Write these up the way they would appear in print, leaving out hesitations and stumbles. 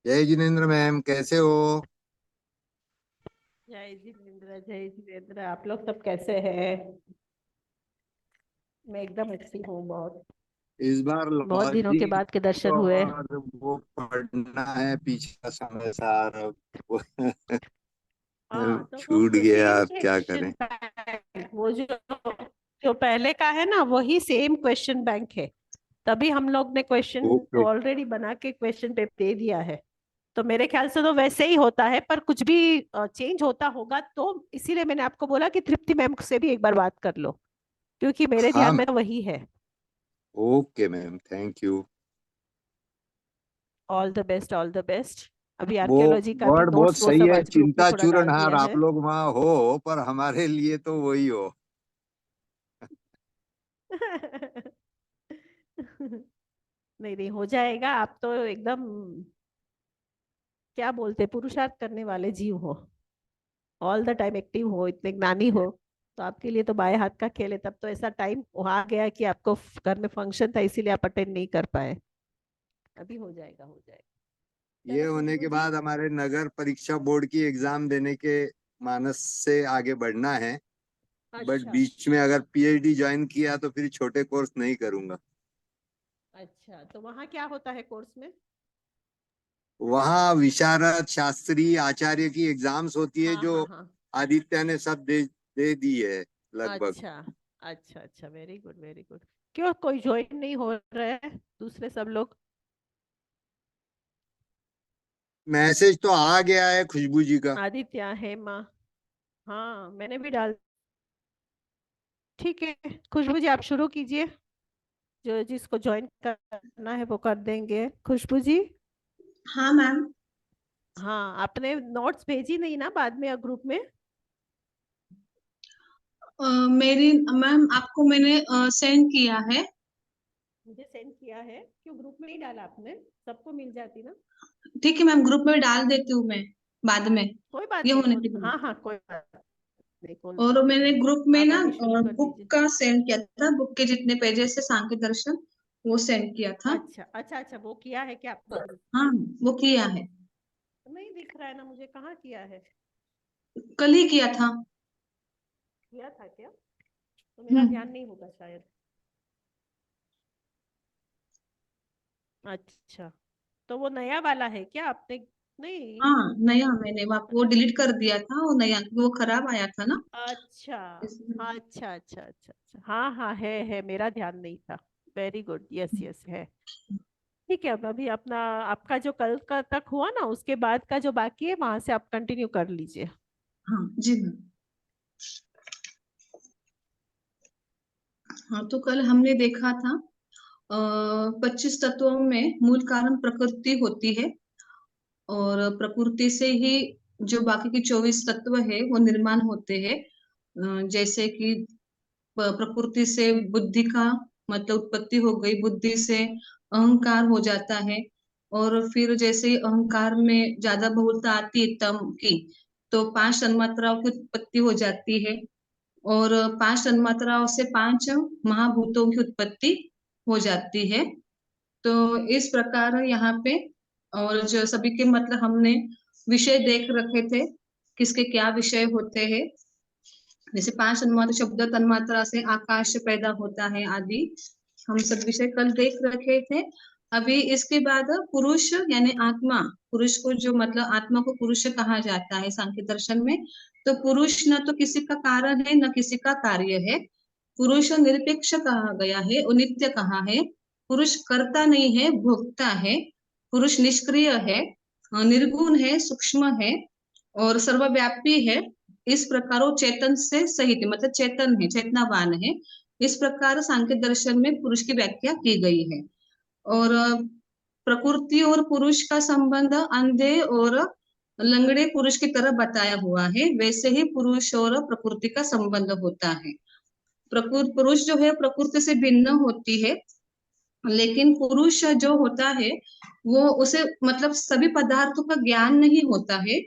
जय जिनेन्द्र मैम, कैसे हो? जय जितेंद्र, आप लोग सब कैसे हैं? मैं एकदम अच्छी हूँ। बहुत इस बार बहुत दिनों के लॉजिक बाद के दर्शन हुए। और वो पढ़ना है पीछे का समय सार अब वो हाँ, तो छूट वो गया, सेम अब क्या क्वेश्चन करें। बैंक, वो जो जो पहले का है ना, वही सेम क्वेश्चन बैंक है। तभी हम लोग ने क्वेश्चन ओके। ऑलरेडी बना के क्वेश्चन पेपर दे दिया है। तो मेरे ख्याल से तो वैसे ही होता है, पर कुछ भी चेंज होता होगा तो इसीलिए मैंने आपको बोला कि तृप्ति मैम से भी एक बार बात कर लो, क्योंकि मेरे ध्यान हाँ। में तो वही है। Okay ma'am, thank you. All the best, all the best. अभी वो आर्कियोलॉजी का भी वर्ड बहुत नोट्स वो सही सब है, आज ग्रुप में चिंता थोड़ा डाल चूरनहार। दिया आप है। लोग वहाँ हो पर हमारे लिए तो वही हो। नहीं नहीं, हो जाएगा। आप तो एकदम क्या बोलते, पुरुषार्थ करने वाले जीव हो। ऑल द टाइम एक्टिव हो, इतने ज्ञानी हो। तो आपके लिए तो बाएं हाथ का खेल है। तब तो ऐसा टाइम आ गया कि आपको घर में फंक्शन था, इसीलिए आप अटेंड नहीं कर पाए। अभी हो जाएगा, हो जाएगा। ये चलो होने खुशबू के जी। बाद हमारे नगर परीक्षा बोर्ड की एग्जाम देने के मानस से आगे बढ़ना है। बट अच्छा। बीच में अगर पीएचडी ज्वाइन किया तो फिर छोटे कोर्स नहीं करूंगा। अच्छा, तो वहाँ क्या होता है कोर्स में? वहाँ विशारद शास्त्री आचार्य की एग्जाम्स होती है, हाँ जो हाँ हाँ। आदित्य ने सब दे दी है लगभग। अच्छा अच्छा अच्छा, वेरी गुड वेरी गुड। क्यों कोई ज्वाइन नहीं हो रहे हैं दूसरे सब लोग? मैसेज तो आ गया है खुशबू जी का। आदित्य, हेमा। हाँ, मैंने भी डाल। ठीक है, खुशबू जी आप शुरू कीजिए। जो जिसको ज्वाइन करना है वो कर देंगे। खुशबू जी। हाँ मैम। हाँ, आपने नोट्स भेजी नहीं ना बाद में ग्रुप में? मेरी मैम आपको मैंने सेंड किया है। मुझे सेंड किया है, क्यों ग्रुप में नहीं डाला आपने? सबको मिल जाती ना। ठीक है मैम, ग्रुप में डाल देती हूँ मैं बाद में, कोई बात ये नहीं, होने कोई, के बाद। हाँ हाँ, कोई बात नहीं, कोई और बात मैंने नहीं। ग्रुप में आप ना अभी शुरू कर बुक दीजिए। का सेंड किया था, बुक के जितने पेजेस से सांख्य दर्शन वो सेंड किया था। अच्छा अच्छा अच्छा, वो किया है क्या आपने ग्रुप हाँ, में? वो किया है। नहीं दिख रहा है ना मुझे, कहाँ किया है? कल ही किया था। किया था क्या? तो मेरा हम्म। ध्यान नहीं होगा शायद। अच्छा, तो वो नया वाला है क्या आपने? नहीं। हाँ, नया मैंने वो डिलीट कर दिया था, वो नया क्योंकि वो खराब आया था ना। अच्छा। इसलिए। हाँ, अच्छा अच्छा अच्छा अच्छा, हाँ हाँ, है, मेरा ध्यान नहीं था। वेरी गुड, यस यस है। ठीक है, अब अभी अपना आपका जो कल का तक हुआ ना, उसके बाद का जो बाकी है वहां से आप कंटिन्यू कर लीजिए। हाँ जी मैम। हाँ, तो कल हमने देखा था 25 तत्वों में मूल कारण प्रकृति होती है, और प्रकृति से ही जो बाकी के 24 तत्व है वो निर्माण होते हैं। जैसे कि प्रकृति से बुद्धि का मतलब उत्पत्ति हो गई, बुद्धि से अहंकार हो जाता है। और फिर जैसे ही अहंकार में ज्यादा बहुलता आती है तम की, तो 5 तन्मात्राओं की उत्पत्ति हो जाती है। और 5 तन्मात्राओं से 5 महाभूतों की उत्पत्ति हो जाती है। तो इस प्रकार यहाँ पे, और जो सभी के मतलब हमने विषय देख रखे थे, किसके क्या विषय होते हैं। जैसे 5 तन्मात्रा, शब्द तन्मात्रा से आकाश पैदा होता है आदि, हम सब विषय कल देख रखे थे। अभी इसके बाद पुरुष यानी आत्मा, पुरुष को जो मतलब आत्मा को पुरुष कहा जाता है सांख्य दर्शन में। तो पुरुष न तो किसी का कारण है न किसी का कार्य है। पुरुष निरपेक्ष कहा गया है, नित्य कहा है। पुरुष कर्ता नहीं है, भोक्ता है। पुरुष निष्क्रिय है, निर्गुण है, सूक्ष्म है, और सर्वव्यापी है। इस प्रकार वो चेतन से सहित है, मतलब चेतन है, चेतनावान है। इस प्रकार सांख्य दर्शन में पुरुष की व्याख्या की गई है। और प्रकृति और पुरुष का संबंध अंधे और लंगड़े पुरुष की तरह बताया हुआ है, वैसे ही पुरुष और प्रकृति का संबंध होता है। प्रकृति पुरुष जो है प्रकृति से भिन्न होती है, लेकिन पुरुष जो होता है वो उसे मतलब सभी पदार्थों का ज्ञान नहीं होता है।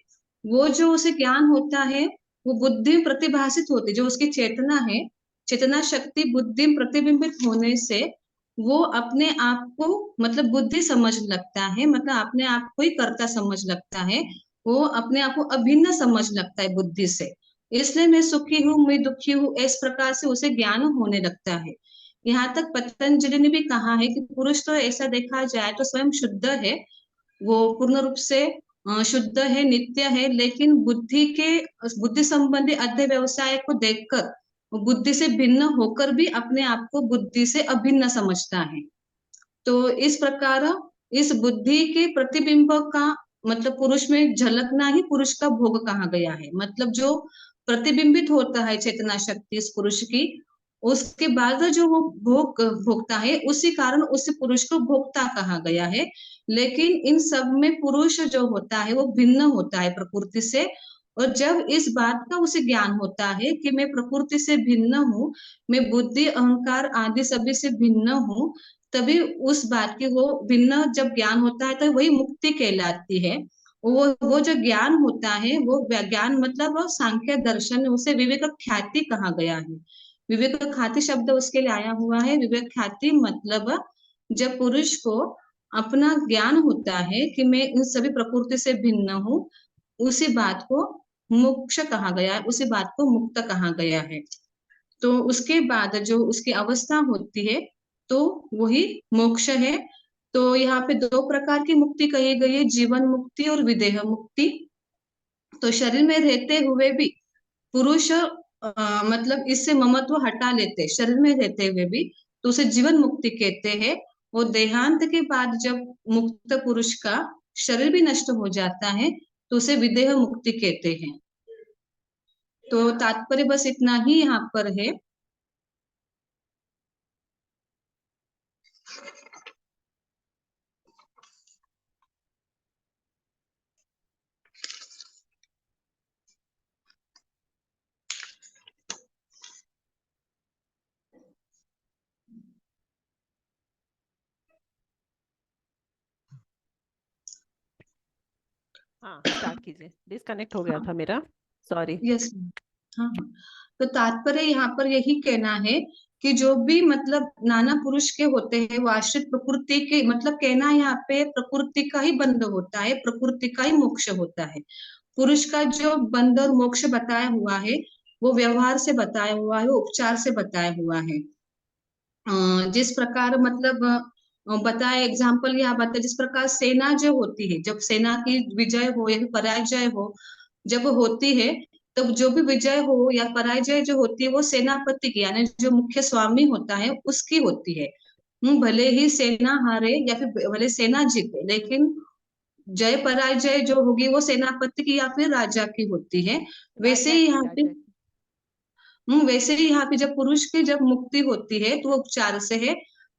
वो जो उसे ज्ञान होता है वो बुद्धि प्रतिभाषित होती है, जो उसकी चेतना है, चेतना शक्ति बुद्धि में प्रतिबिंबित होने से वो अपने आप को मतलब बुद्धि समझ लगता है, मतलब अपने आप को ही कर्ता समझ लगता है, वो अपने आप को अभिन्न समझ लगता है बुद्धि से। इसलिए मैं सुखी हूँ, मैं दुखी हूँ, इस प्रकार से उसे ज्ञान होने लगता है। यहाँ तक पतंजलि ने भी कहा है कि पुरुष तो ऐसा देखा जाए तो स्वयं शुद्ध है, वो पूर्ण रूप से शुद्ध है, नित्य है, लेकिन बुद्धि संबंधी अध्यवसाय को देखकर वो बुद्धि से भिन्न होकर भी अपने आप को बुद्धि से अभिन्न समझता है। तो इस प्रकार इस बुद्धि के प्रतिबिंब का मतलब पुरुष में झलकना ही पुरुष का भोग कहा गया है। मतलब जो प्रतिबिंबित होता है चेतना शक्ति इस पुरुष की, उसके बाद जो वो भोगता है, उसी कारण उस पुरुष को भोक्ता कहा गया है। लेकिन इन सब में पुरुष जो होता है वो भिन्न होता है प्रकृति से। और जब इस बात का उसे ज्ञान होता है कि मैं प्रकृति से भिन्न हूँ, मैं बुद्धि अहंकार आदि सभी से भिन्न हूँ, तभी उस बात की वो भिन्न जब ज्ञान होता है तो वही मुक्ति कहलाती है। वो जो ज्ञान होता है वो ज्ञान मतलब वो सांख्य दर्शन, उसे विवेक ख्याति कहा गया है। विवेक ख्याति शब्द उसके लिए आया हुआ है। विवेक ख्याति मतलब जब पुरुष को अपना ज्ञान होता है कि मैं इन सभी प्रकृति से भिन्न हूँ, उसी बात को मोक्ष कहा गया है, उसी बात को मुक्त कहा गया है। तो उसके बाद जो उसकी अवस्था होती है तो वही मोक्ष है। तो यहाँ पे दो प्रकार की मुक्ति कही गई है, जीवन मुक्ति और विदेह मुक्ति। तो शरीर में रहते हुए भी पुरुष मतलब इससे ममत्व हटा लेते, शरीर में रहते हुए भी, तो उसे जीवन मुक्ति कहते हैं। और देहांत के बाद जब मुक्त पुरुष का शरीर भी नष्ट हो जाता है तो उसे विदेह मुक्ति कहते हैं। तो तात्पर्य बस इतना ही यहाँ पर है। हाँ, स्टार्ट कीजिए, डिस्कनेक्ट हो गया हाँ, था मेरा, सॉरी। यस। हाँ हाँ। तो तात्पर्य यहाँ पर यही कहना है कि जो भी मतलब नाना पुरुष के होते हैं वो आश्रित प्रकृति के, मतलब कहना यहाँ पे प्रकृति का ही बंध होता है, प्रकृति का ही मोक्ष होता है। पुरुष का जो बंध और मोक्ष बताया हुआ है वो व्यवहार से बताया हुआ है, वो उपचार से बताया हुआ है। जिस प्रकार मतलब बताया एग्जाम्पल यहाँ बताया, जिस प्रकार सेना जो होती है, जब सेना की विजय हो या फिर पराजय हो, जब होती है, तब जो भी विजय हो या पराजय जो होती है वो सेनापति की यानी जो मुख्य स्वामी होता है उसकी होती है। भले ही सेना हारे या फिर भले सेना जीते, लेकिन जय पराजय जो होगी वो सेनापति की या फिर राजा की होती है। वैसे राजा ही की, यहाँ पे राजा की। वैसे ही यहाँ पे जब पुरुष की जब मुक्ति होती है तो वो उपचार से है।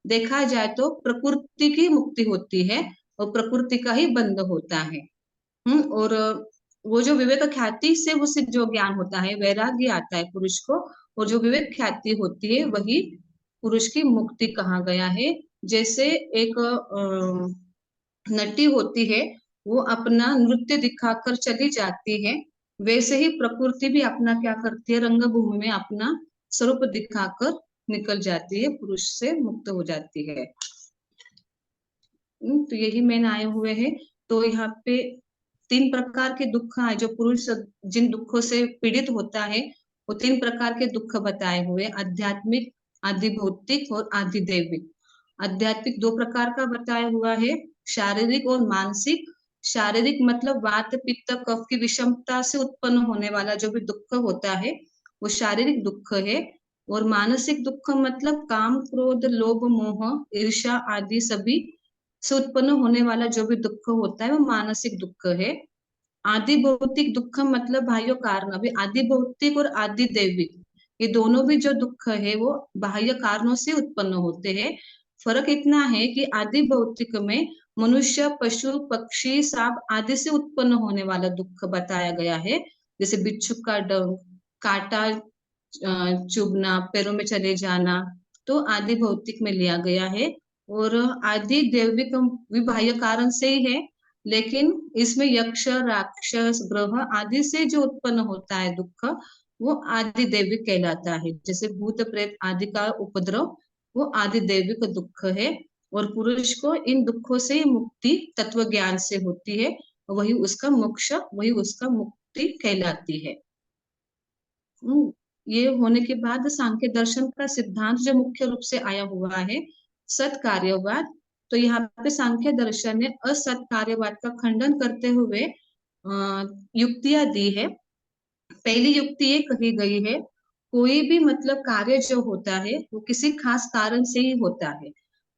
देखा जाए तो प्रकृति की मुक्ति होती है और प्रकृति का ही बंध होता है। और वो जो विवेक ख्याति से उसे जो ज्ञान होता है, वैराग्य आता है पुरुष को, और जो विवेक ख्याति होती है वही पुरुष की मुक्ति कहा गया है। जैसे एक नटी होती है, वो अपना नृत्य दिखाकर चली जाती है, वैसे ही प्रकृति भी अपना क्या करती है, रंगभूमि में अपना स्वरूप दिखाकर निकल जाती है, पुरुष से मुक्त हो जाती है। तो यही मेन आए हुए हैं। तो यहाँ पे तीन प्रकार के दुख है जो पुरुष जिन दुखों से पीड़ित होता है, वो तीन प्रकार के दुख बताए हुए, आध्यात्मिक, आदि भौतिक और आदि दैविक। आध्यात्मिक दो प्रकार का बताया हुआ है, शारीरिक और मानसिक। शारीरिक मतलब वात पित्त कफ की विषमता से उत्पन्न होने वाला जो भी दुख होता है वो शारीरिक दुख है। और मानसिक दुख मतलब काम क्रोध लोभ मोह ईर्ष्या आदि सभी से उत्पन्न होने वाला जो भी दुख होता है वो मानसिक दुख है। आदि भौतिक दुख मतलब बाह्य कारण, अभी आदि भौतिक और आदि दैविक ये दोनों भी जो दुख है वो बाह्य कारणों से उत्पन्न होते हैं। फर्क इतना है कि आदि भौतिक में मनुष्य पशु पक्षी सांप आदि से उत्पन्न होने वाला दुख बताया गया है, जैसे बिच्छू का डंक, कांटा चुभना, पैरों में चले जाना, तो आदि भौतिक में लिया गया है। और आदि दैविक भी बाह्य कारण से ही है, लेकिन इसमें यक्ष राक्षस ग्रह आदि से जो उत्पन्न होता है दुख वो आदि दैविक कहलाता है, जैसे भूत प्रेत आदि का उपद्रव वो आदि दैविक दुख है, और पुरुष को इन दुखों से मुक्ति तत्व ज्ञान से होती है, वही उसका मोक्ष, वही उसका मुक्ति कहलाती है। ये होने के बाद सांख्य दर्शन का सिद्धांत जो मुख्य रूप से आया हुआ है सत कार्यवाद। तो यहाँ पे सांख्य दर्शन ने असत कार्यवाद का खंडन करते हुए युक्तियां दी है। पहली युक्ति ये कही गई है, कोई भी मतलब कार्य जो होता है वो किसी खास कारण से ही होता है।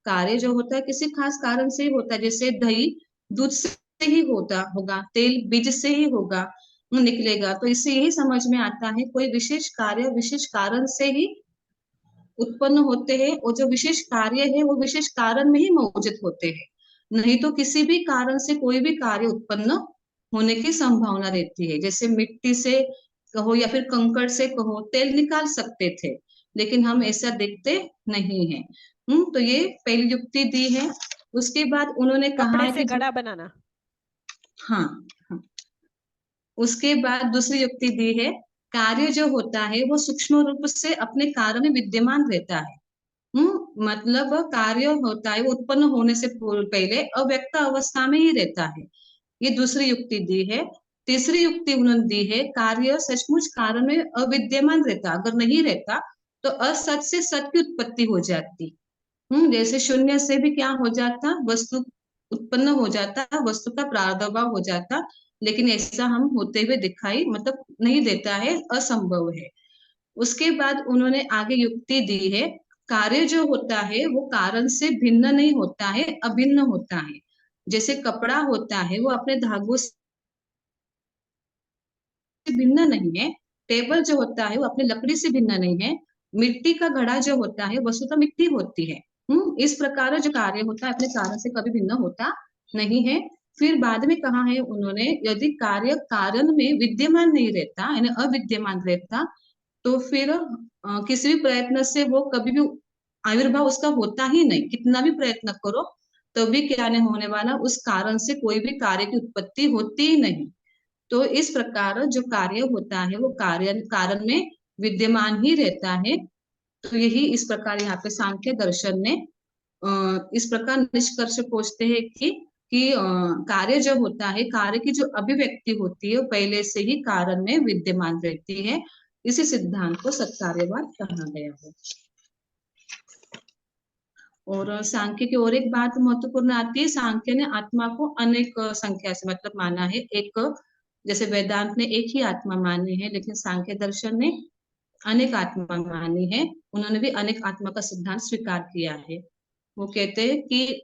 कार्य जो होता है किसी खास कारण से ही होता है, जैसे दही दूध से ही होता होगा, तेल बीज से ही होगा, निकलेगा। तो इससे यही समझ में आता है कोई विशेष कार्य विशेष कारण से ही उत्पन्न होते हैं, और जो विशेष कार्य है वो विशेष कारण में ही मौजूद होते हैं। नहीं तो किसी भी कारण से कोई भी कार्य उत्पन्न होने की संभावना रहती है। जैसे मिट्टी से कहो या फिर कंकड़ से कहो, तेल निकाल सकते थे, लेकिन हम ऐसा देखते नहीं है। तो ये पहली युक्ति दी है। उसके बाद उन्होंने कहा कपड़े है से कि घड़ा बनाना। हाँ, हाँ। उसके बाद दूसरी युक्ति दी है, कार्य जो होता है वो सूक्ष्म रूप से अपने कार्य में विद्यमान रहता है। मतलब कार्य होता है वो उत्पन्न होने से पहले अव्यक्त अवस्था में ही रहता है। ये दूसरी युक्ति दी है। तीसरी युक्ति उन्होंने दी है, कार्य सचमुच कारण में अविद्यमान रहता, अगर नहीं रहता तो असत से सत की उत्पत्ति हो जाती। जैसे शून्य से भी क्या हो जाता, वस्तु उत्पन्न हो जाता, वस्तु का प्रादुर्भाव हो जाता, लेकिन ऐसा हम होते हुए दिखाई मतलब नहीं देता है, असंभव है। उसके बाद उन्होंने आगे युक्ति दी है, कार्य जो होता है वो कारण से भिन्न नहीं होता है, अभिन्न होता है। जैसे कपड़ा होता है वो अपने धागों से भिन्न नहीं है, टेबल जो होता है वो अपनी लकड़ी से भिन्न नहीं है, मिट्टी का घड़ा जो होता है वस्तुतः मिट्टी होती है। इस प्रकार जो कार्य होता है अपने कारण से कभी भिन्न होता नहीं है। फिर बाद में कहा है उन्होंने, यदि कार्य कारण में विद्यमान नहीं रहता यानी अविद्यमान रहता, तो फिर किसी भी प्रयत्न से वो कभी भी आविर्भाव उसका होता ही नहीं, कितना भी प्रयत्न करो तो भी क्या नहीं होने वाला, उस कारण से कोई भी कार्य की उत्पत्ति होती ही नहीं। तो इस प्रकार जो कार्य होता है वो कार्य कारण में विद्यमान ही रहता है। तो यही इस प्रकार यहाँ पे सांख्य दर्शन ने इस प्रकार निष्कर्ष पहुंचते हैं कि कार्य जो होता है, कार्य की जो अभिव्यक्ति होती है वो पहले से ही कारण में विद्यमान रहती है। इसी सिद्धांत को सत्कार्यवाद कहा गया है। और सांख्य की और एक बात महत्वपूर्ण आती है, सांख्य ने आत्मा को अनेक संख्या से मतलब माना है। एक जैसे वेदांत ने एक ही आत्मा मानी है, लेकिन सांख्य दर्शन ने अनेक आत्मा मानी है। उन्होंने भी अनेक आत्मा का सिद्धांत स्वीकार किया है। वो कहते हैं कि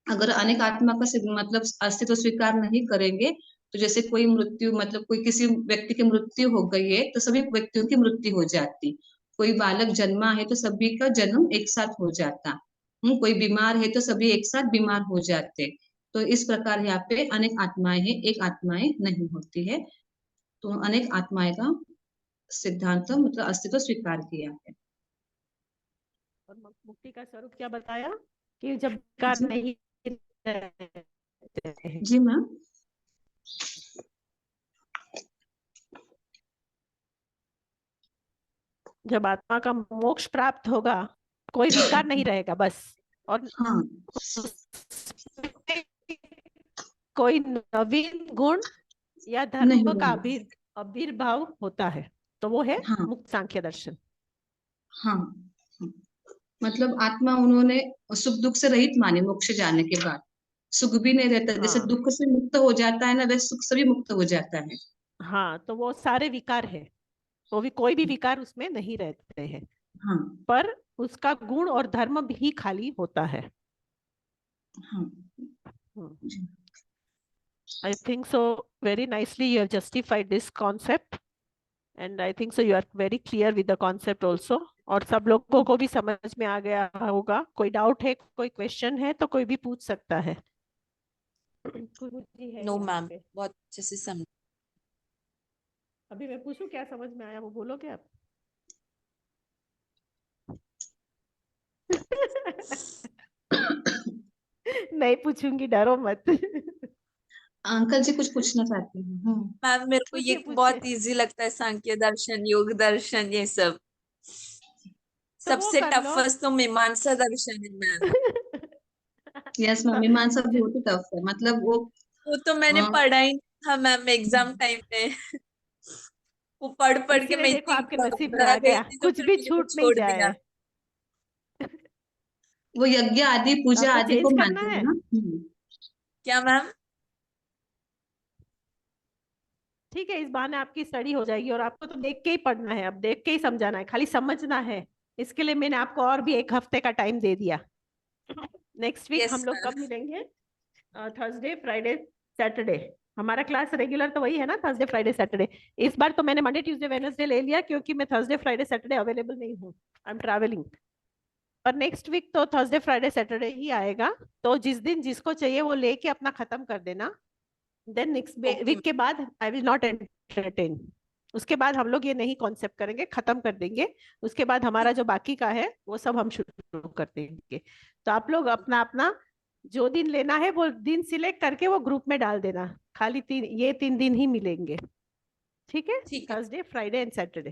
अगर अनेक आत्मा का मतलब अस्तित्व स्वीकार नहीं करेंगे, तो जैसे कोई मृत्यु मतलब कोई किसी व्यक्ति की मृत्यु हो गई है तो सभी व्यक्तियों की मृत्यु हो जाती, कोई बालक जन्मा है तो सभी का जन्म एक साथ हो जाता, कोई बीमार है तो सभी एक साथ बीमार हो जाते। तो इस प्रकार यहाँ पे अनेक आत्माएं हैं, एक आत्माएं नहीं होती है। तो अनेक आत्माएं का सिद्धांत मतलब अस्तित्व स्वीकार किया है। और मुक्ति का स्वरूप क्या बताया कि जब विकार जी नहीं रहते हैं, जी मैम। जब आत्मा का मोक्ष प्राप्त होगा कोई विकार नहीं रहेगा बस, और हाँ उसमें कोई नवीन गुण या नहीं धर्म का होगा। आविर्भाव होता है, तो वो है हाँ मुक्त सांख्य दर्शन। हाँ हाँ। मतलब आत्मा उन्होंने सुख दुख से रहित मानी, मोक्ष जाने के बाद सुख भी नहीं रहता, जैसे हाँ दुख से मुक्त हो जाता है ना वैसे सुख से भी मुक्त हो जाता है। हाँ, तो वो सारे विकार है, वो भी कोई भी विकार उसमें नहीं रहते हैं, हाँ पर उसका गुण और धर्म भी खाली होता है। हाँ Hmm. Ji. I think so. Very nicely, you have justified this concept, and I think so. You are very clear with the concept also. और सब लोगों को भी समझ में आ गया होगा। कोई डाउट है, कोई क्वेश्चन है तो कोई भी पूछ सकता है। गुरु जी है नो यहाँ मैम, पे। बहुत अच्छे से समझ। अभी मैं पूछूं क्या समझ में आया, वो बोलोगे आप? नहीं पूछूंगी, डरो मत। अंकल जी कुछ पूछना चाहते हैं? मैम मेरे को ये पूछिए पूछिए। बहुत इजी लगता है, सांख्य दर्शन, योग दर्शन, ये सब। तो वो सबसे कर लो। टफेस्ट तो मीमांसा दर्शन है मैम। यस मैम, मीमांसा बहुत ही टफ है, मतलब वो तो मैंने अ, पढ़ा ही नहीं था मैम एग्जाम टाइम पे। वो पढ़ पढ़ के इसीलिए मैं देखो इतनी आपके नसीब में घबरा आ गई गया, थी तो कुछ फिर भी मैंने वो छूट नहीं छोड़ दिया। जाए। वो यज्ञ आदि पूजा आपको आदि चेंज को करना मानते हैं है। ना। क्या मैम? ठीक है, इस बहाने आपकी स्टडी हो जाएगी, और आपको तो देख के ही पढ़ना है, अब देख के ही समझाना है, खाली समझना है। इसके लिए मैंने आपको और भी 1 हफ्ते का टाइम दे दिया। नेक्स्ट वीक हम यस लोग मैम। कब मिलेंगे? Thursday, Friday, Saturday. हमारा क्लास रेगुलर तो वही है ना, थर्सडे, फ्राइडे, सैटरडे। इस बार तो मैंने मंडे, ट्यूसडे, वेडनेसडे ले लिया, क्योंकि मैं थर्सडे, फ्राइडे, सैटरडे अवेलेबल नहीं हूँ, आई एम ट्रैवलिंग। पर नेक्स्ट वीक तो थर्सडे, फ्राइडे, सैटरडे ही आएगा। तो जिस दिन जिसको चाहिए वो लेके अपना खत्म कर देना। देन नेक्स्ट ओके वीक के बाद आई विल नॉट एंटरटेन। उसके बाद हम लोग ये नहीं कॉन्सेप्ट करेंगे, खत्म कर देंगे। उसके बाद हमारा जो बाकी का है वो सब हम शुरू कर देंगे। तो आप लोग अपना अपना जो दिन लेना है वो दिन सिलेक्ट करके वो ग्रुप में डाल देना। खाली ये 3 दिन ही मिलेंगे, ठीक है? ठीक है। Thursday, Friday and Saturday.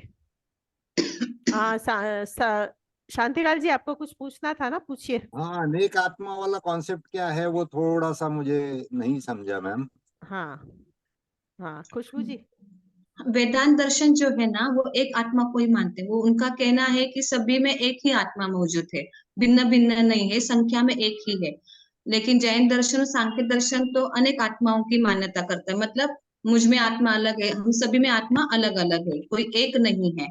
Shantilal ji, आपको कुछ पूछना था ना, पूछिए। हाँ, अनेक आत्मा वाला कॉन्सेप्ट क्या है वो थोड़ा सा मुझे नहीं समझा मैम। हाँ हाँ, खुशबू जी। वेदांत दर्शन जो है ना, वो एक आत्मा को ही मानते हैं। वो उनका कहना है कि सभी में एक ही आत्मा मौजूद है, भिन्न भिन्न नहीं है, संख्या में एक ही है। लेकिन जैन दर्शन और सांख्य दर्शन तो अनेक आत्माओं की मान्यता करता है, मतलब मुझ में आत्मा अलग है, हम सभी में आत्मा अलग अलग है, कोई एक नहीं है।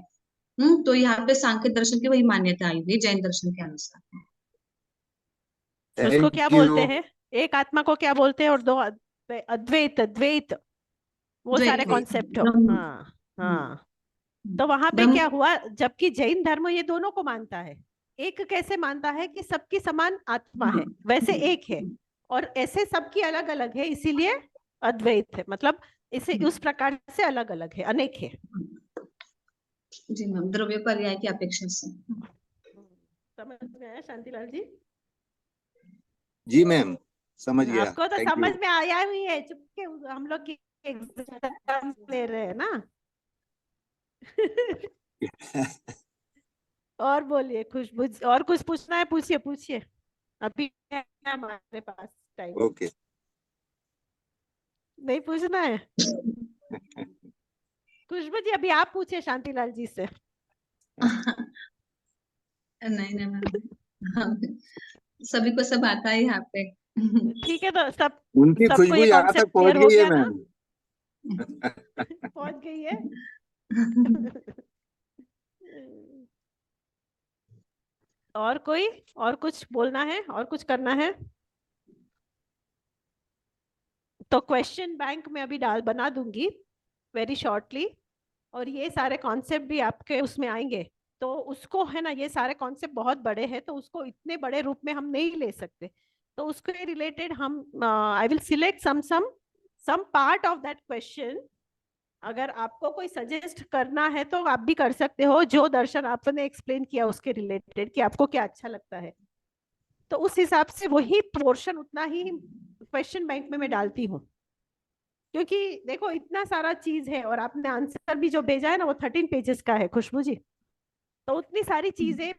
तो यहाँ पे सांख्य दर्शन की वही मान्यता आई हुई है जैन दर्शन के अनुसार। उसको क्या थैंक बोलते यू। हैं? एक आत्मा को क्या बोलते हैं? और दो अद्वैत, द्वैत, वो सारे द्वैत, कॉन्सेप्ट हो। ब्रह्म। हाँ हम्म, हाँ। तो वहां पे ब्रह्म। क्या हुआ, जबकि जैन धर्म ये दोनों को मानता है। एक कैसे मानता है कि सबकी समान आत्मा है, वैसे एक है, और ऐसे सबकी अलग अलग है, इसीलिए अद्वैत है। मतलब इसे उस प्रकार से अलग अलग है, अनेक है। जी मैम, द्रव्य पर्याय की अपेक्षा से। समझ में आया शांतिलाल जी? जी मैम, समझ गया। आपको तो थैंक समझ यू। में आया हुई है, चुपके हम लोग की एग्जाम ले रहे हैं ना। और बोलिए खुशबू, और कुछ पूछना है? पूछिए पूछिए, अभी है हमारे पास टाइम। ओके। नहीं पूछना है? खुशबू जी, अभी आप पूछिए शांतिलाल जी से। नहीं नहीं मैम, सभी को सब आता है यहाँ पे। ठीक है, तो उनकी सबको खुशबू ये यहाँ तक कॉन्सेप्ट पहुंच क्लियर हो गई है गया ना? मैम। पहुंच गई है। और कोई, और कुछ बोलना है, और कुछ करना है? तो क्वेश्चन बैंक में अभी डाल बना दूंगी वेरी शॉर्टली, और ये सारे कॉन्सेप्ट भी आपके उसमें आएंगे। तो उसको है ना, ये सारे कॉन्सेप्ट बहुत बड़े हैं, तो उसको इतने बड़े रूप में हम नहीं ले सकते। तो उसके रिलेटेड हम I will select some part of that question. अगर आपको कोई सजेस्ट करना है तो आप भी कर सकते हो, जो दर्शन आपने एक्सप्लेन किया उसके रिलेटेड, कि आपको क्या अच्छा लगता है। तो उस हिसाब से वही पोर्शन उतना ही क्वेश्चन बैंक में मैं डालती हूँ। क्योंकि देखो इतना सारा चीज है, और आपने आंसर भी जो भेजा है ना वो 13 पेजेस का है खुशबू जी। तो उतनी सारी चीजें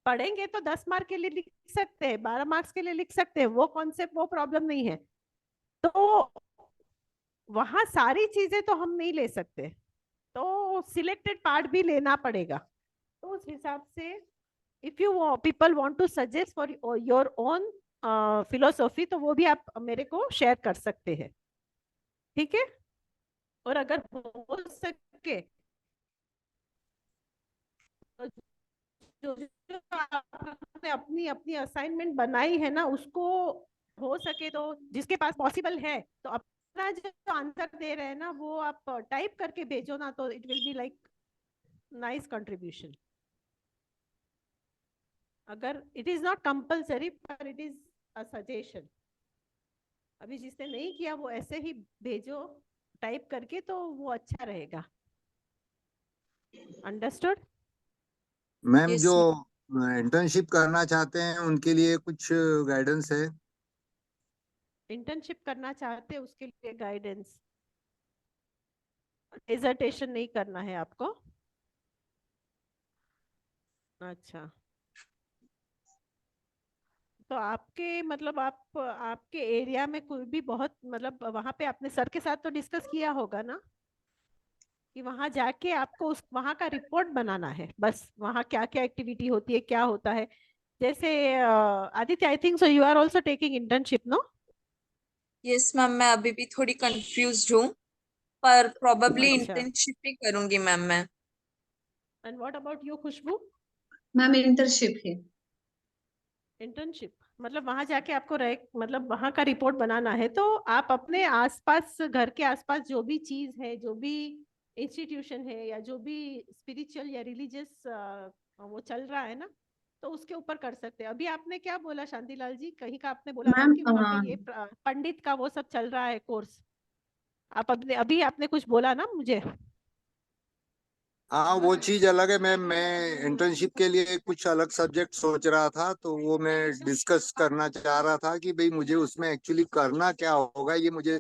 पढ़ेंगे तो 10 मार्क के लिए लिख सकते हैं, 12 मार्क्स के लिए लिख सकते हैं, वो कॉन्सेप्ट, वो प्रॉब्लम नहीं है। तो वहां सारी चीजें तो हम नहीं ले सकते, तो सिलेक्टेड पार्ट भी लेना पड़ेगा। तो उस हिसाब से if you people want to suggest for your own philosophy, तो वो भी आप मेरे को शेयर कर सकते हैं, ठीक है? और अगर हो सके तो जो जो आपने अपनी अपनी असाइनमेंट बनाई है ना, उसको हो सके तो जिसके पास पॉसिबल है तो अपना जो आंसर दे रहे हैं ना वो आप टाइप करके भेजो ना, तो it will be like nice contribution. अगर इट इज नॉट कंपल्सरी, पर इट इज अ सजेशन। अभी जिसने नहीं किया वो ऐसे ही भेजो टाइप करके, तो वो अच्छा रहेगा। अंडरस्टूड? मैम, यस जो इंटर्नशिप करना चाहते हैं उनके लिए कुछ गाइडेंस है? इंटर्नशिप करना चाहते हैं उसके लिए गाइडेंस? डिसर्टेशन नहीं करना है आपको? अच्छा, तो आपके मतलब आपके एरिया में कोई भी बहुत मतलब वहां पे आपने सर के साथ तो डिस्कस किया होगा ना कि वहां जाके आपको उस वहां का रिपोर्ट बनाना है, बस वहां क्या क्या एक्टिविटी होती है, क्या होता है। जैसे Aditya, I think so you are also taking internship, no? Yes ma'am, मैं अभी भी थोड़ी कंफ्यूज हूँ, पर प्रोबेबली अच्छा, इंटर्नशिप ही करूंगी मैम मैं। And what about you Khushboo? Ma'am internship है। इंटर्नशिप मतलब वहां जाके आपको रह मतलब वहां का रिपोर्ट बनाना है, तो आप अपने आसपास, घर के आसपास जो भी चीज है, जो भी इंस्टीट्यूशन है, या जो भी स्पिरिचुअल या रिलीजियस वो चल रहा है ना, तो उसके ऊपर कर सकते हैं। अभी आपने क्या बोला शांतिलाल जी, कहीं का आपने बोला ना मैम कि वहां पे ये पंडित का वो सब चल रहा है कोर्स। आप अपने अभी आपने कुछ बोला ना मुझे। हाँ, वो चीज अलग है मैम। मैं इंटर्नशिप के लिए कुछ अलग सब्जेक्ट सोच रहा था, तो वो मैं डिस्कस करना चाह रहा था कि भाई मुझे उसमें एक्चुअली करना क्या होगा, ये मुझे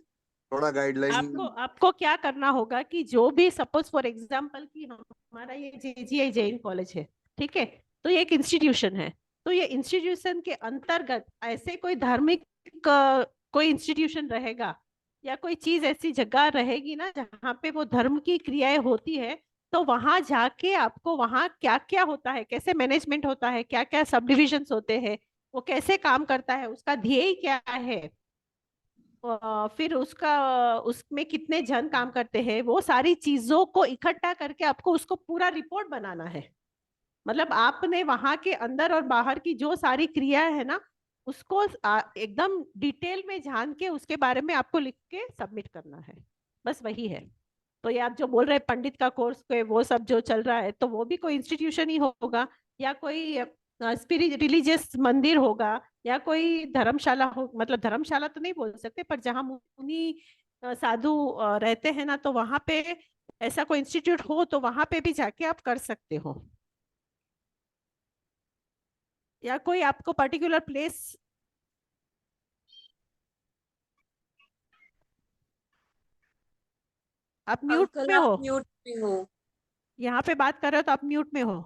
थोड़ा आपको गाइडलाइन। आपको क्या करना होगा कि जो भी सपोज फॉर एग्जांपल कि हमारा ये जेजीआई जैन कॉलेज है, ठीक है, तो ये एक इंस्टीट्यूशन है। तो ये इंस्टीट्यूशन के अंतर्गत ऐसे कोई धार्मिक कोई इंस्टीट्यूशन रहेगा, या कोई चीज ऐसी जगह रहेगी ना जहाँ पे वो धर्म की क्रियाएं होती है, तो वहां जाके आपको वहां क्या क्या होता है, कैसे मैनेजमेंट होता है, क्या क्या सब डिविजन्स होते हैं, वो कैसे काम करता है, उसका ध्येय क्या है, फिर उसका उसमें कितने जन काम करते हैं, वो सारी चीजों को इकट्ठा करके आपको उसको पूरा रिपोर्ट बनाना है। मतलब आपने वहां के अंदर और बाहर की जो सारी क्रिया है ना, उसको एकदम डिटेल में जान के उसके बारे में आपको लिख के सबमिट करना है, बस वही है। तो ये आप जो बोल रहे हैं पंडित का कोर्स के वो सब जो चल रहा है, तो वो भी कोई इंस्टीट्यूशन ही होगा, या कोई स्पिरिट रिलीजियस मंदिर होगा, या कोई धर्मशाला हो, मतलब धर्मशाला तो नहीं बोल सकते, पर जहाँ मुनि साधु रहते हैं ना, तो वहां पे ऐसा कोई इंस्टीट्यूट हो तो वहां पे भी जाके आप कर सकते हो। या कोई आपको पर्टिकुलर प्लेस। आप म्यूट अंकल में आप हो? म्यूट में हो। यहाँ पे बात कर रहे हो तो आप म्यूट में हो।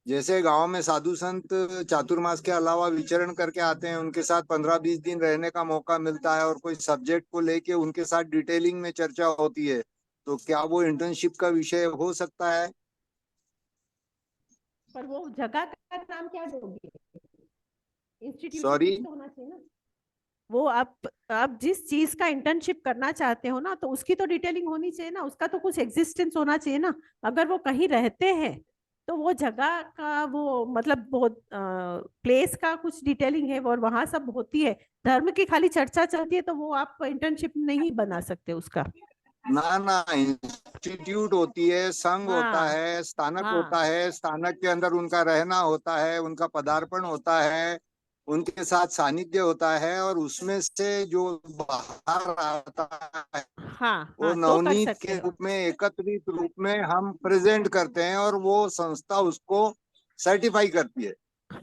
जैसे गांव में साधु संत चातुर्मास के अलावा विचरण करके आते हैं, उनके साथ 15-20 दिन रहने का मौका मिलता है और कोई सब्जेक्ट को लेके उनके साथ डिटेलिंग में चर्चा होती है, तो क्या वो इंटर्नशिप का विषय हो सकता है? पर वो जगह का नाम क्या दोगे? Institution sorry. कुछ तो होना चाहिए ना। वो आप जिस चीज का इंटर्नशिप करना चाहते हो ना, तो उसकी तो डिटेलिंग होनी चाहिए ना, उसका तो कुछ एग्जिस्टेंस होना चाहिए ना। अगर वो कहीं रहते हैं तो वो जगह का वो मतलब वो प्लेस का कुछ डिटेलिंग है और वहां सब होती है। धर्म की खाली चर्चा चलती है तो वो आप इंटर्नशिप नहीं बना सकते उसका। ना ना, इंस्टीट्यूट होती है, संघ होता हाँ, है, स्थानक हाँ, होता है, स्थानक के अंदर उनका रहना होता है, उनका पदार्पण होता है, उनके साथ सानिध्य होता है, और उसमें से जो बाहर आता है हाँ, वो हाँ, तो कर नवनीत सकते के हो। रूप में, एकत्रित रूप में हम प्रेजेंट करते हैं, और वो संस्था उसको सर्टिफाई करती है।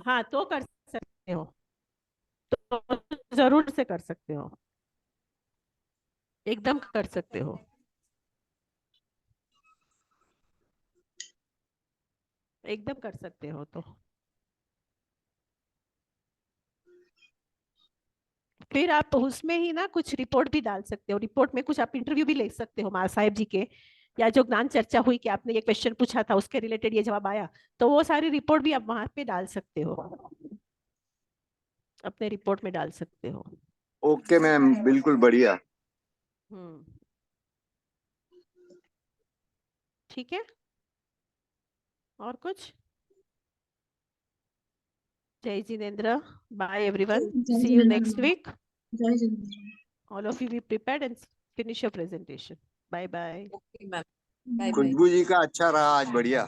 हाँ, तो कर सकते हो, तो जरूर से कर सकते हो, एकदम कर सकते हो, एकदम कर सकते हो। तो फिर आप उसमें ही ना कुछ रिपोर्ट भी डाल सकते हो, रिपोर्ट में कुछ आप इंटरव्यू भी ले सकते हो माँ साहेब जी के, या जो ज्ञान चर्चा हुई कि आपने ये क्वेश्चन पूछा था उसके रिलेटेड ये जवाब आया, तो वो सारी रिपोर्ट भी आप वहां पे डाल सकते हो, अपने रिपोर्ट में डाल सकते हो। ओके मैम, बिल्कुल बढ़िया। हम्म, ठीक है। और कुछ? जय जिनेन्द्र, बाय एवरीवन, जय see you Jinendra next ma'am. Week. जय Jinendra. All of you be prepared and finish your presentation. Bye bye. Okay ma'am, bye bye. Khushboo ji का अच्छा रहा आज, बढ़िया।